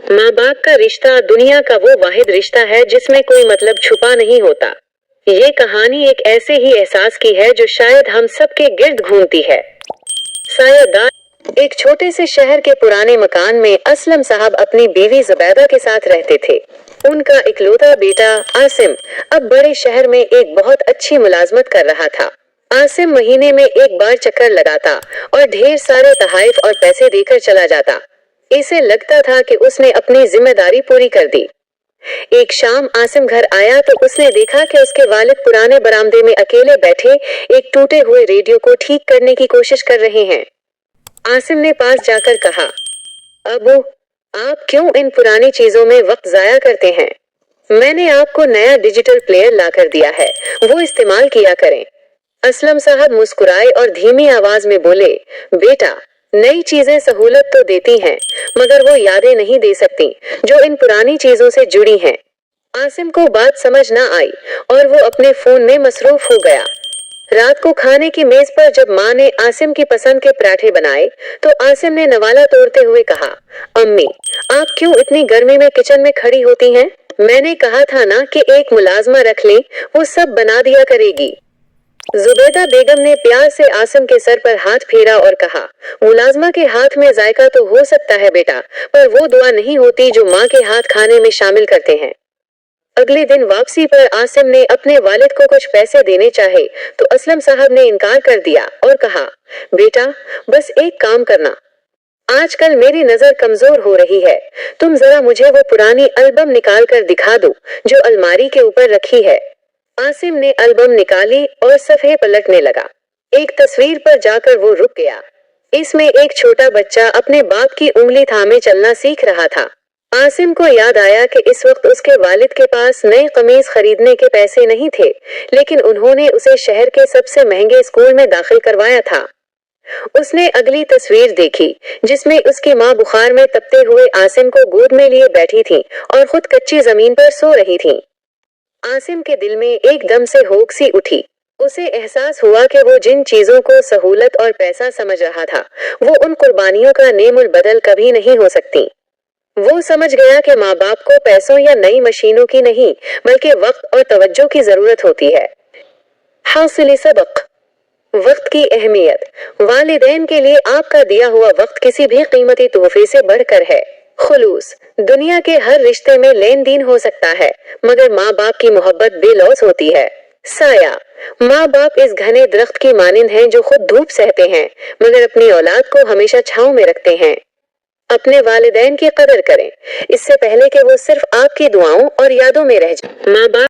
माँ बाप का रिश्ता दुनिया का वो वाहिद रिश्ता है जिसमें कोई मतलब छुपा नहीं होता। ये कहानी एक ऐसे ही एहसास की है जो शायद हम सबके गिर्द घूमती है। सायादार एक छोटे से शहर के पुराने मकान में असलम साहब अपनी बीवी जुबैदा के साथ रहते थे। उनका इकलौता बेटा आसिम अब बड़े शहर में एक बहुत अच्छी मुलाजमत कर रहा था। आसिम महीने में एक बार चक्कर लगाता और ढेर सारे तोहफे और पैसे देकर चला जाता। इसे लगता था कि उसने अपनी जिम्मेदारी पूरी कर दी। एक शाम आसिम घर आया तो उसने देखा कि उसके वालिद पुराने बरामदे में अकेले बैठे एक टूटे हुए रेडियो को ठीक करने की कोशिश कर रहे हैं। आसिम ने पास जाकर कहा, अबू, आप क्यों इन पुरानी चीजों में वक्त जाया करते हैं? मैंने आपको नया डिजिटल प्लेयर लाकर दिया है, वो इस्तेमाल किया करें। असलम साहब मुस्कुराए और धीमी आवाज में बोले, बेटा, नई चीजें सहूलत तो देती हैं, मगर वो यादें नहीं दे सकती जो इन पुरानी चीजों से जुड़ी हैं। आसिम को बात समझ ना आई और वो अपने फोन में मसरूफ हो गया। रात को खाने की मेज पर जब माँ ने आसिम की पसंद के पराठे बनाए तो आसिम ने नवाला तोड़ते हुए कहा, अम्मी, आप क्यों इतनी गर्मी में किचन में खड़ी होती हैं? मैंने कहा था ना कि एक मुलाजमा रख लें, वो सब बना दिया करेगी। जुबैदा बेगम ने प्यार से आसिम के सर पर हाथ फेरा और कहा, मुलाजमा के हाथ में जायका तो हो सकता है बेटा, पर वो दुआ नहीं होती जो माँ के हाथ खाने में शामिल करते हैं। अगले दिन वापसी पर आसिम ने अपने वालिद को कुछ पैसे देने चाहे तो असलम साहब ने इनकार कर दिया और कहा, बेटा, बस एक काम करना, आजकल मेरी नजर कमजोर हो रही है, तुम जरा मुझे वो पुरानी एल्बम निकाल कर दिखा दो जो अलमारी के ऊपर रखी है। आसिम ने एल्बम निकाली और सफ़े पलटने लगा। एक तस्वीर पर जाकर वो रुक गया। इसमें एक छोटा बच्चा अपने बाप की उंगली थामे चलना सीख रहा था। आसिम को याद आया कि इस वक्त उसके वालिद के पास नई कमीज खरीदने के पैसे नहीं थे, लेकिन उन्होंने उसे शहर के सबसे महंगे स्कूल में दाखिल करवाया था। उसने अगली तस्वीर देखी जिसमें उसकी माँ बुखार में तपते हुए आसिम को गोद में लिए बैठी थी और खुद कच्ची जमीन पर सो रही थी। आसिम के दिल में एकदम से होक सी उठी। उसे एहसास हुआ कि वो जिन चीजों को सहूलत और पैसा समझ रहा था, वो उन कुर्बानियों का नेमुल बदल कभी नहीं हो सकती। वो समझ गया कि माँ बाप को पैसों या नई मशीनों की नहीं, बल्कि वक्त और तवज्जो की जरूरत होती है। हासिल सबक, वक्त की अहमियत। वालिदैन के लिए आपका दिया हुआ वक्त किसी भी कीमती तोहफे से बढ़कर है। खुलूस, दुनिया के हर रिश्ते में लेन देन हो सकता है, मगर माँ बाप की मोहब्बत बेलौस होती है। साया, माँ बाप इस घने दरख्त की मानिंद हैं जो खुद धूप सहते हैं, मगर अपनी औलाद को हमेशा छांव में रखते हैं। अपने वालिदैन की कदर करें, इससे पहले कि वो सिर्फ आपकी दुआओं और यादों में रह जाए। माँ बाप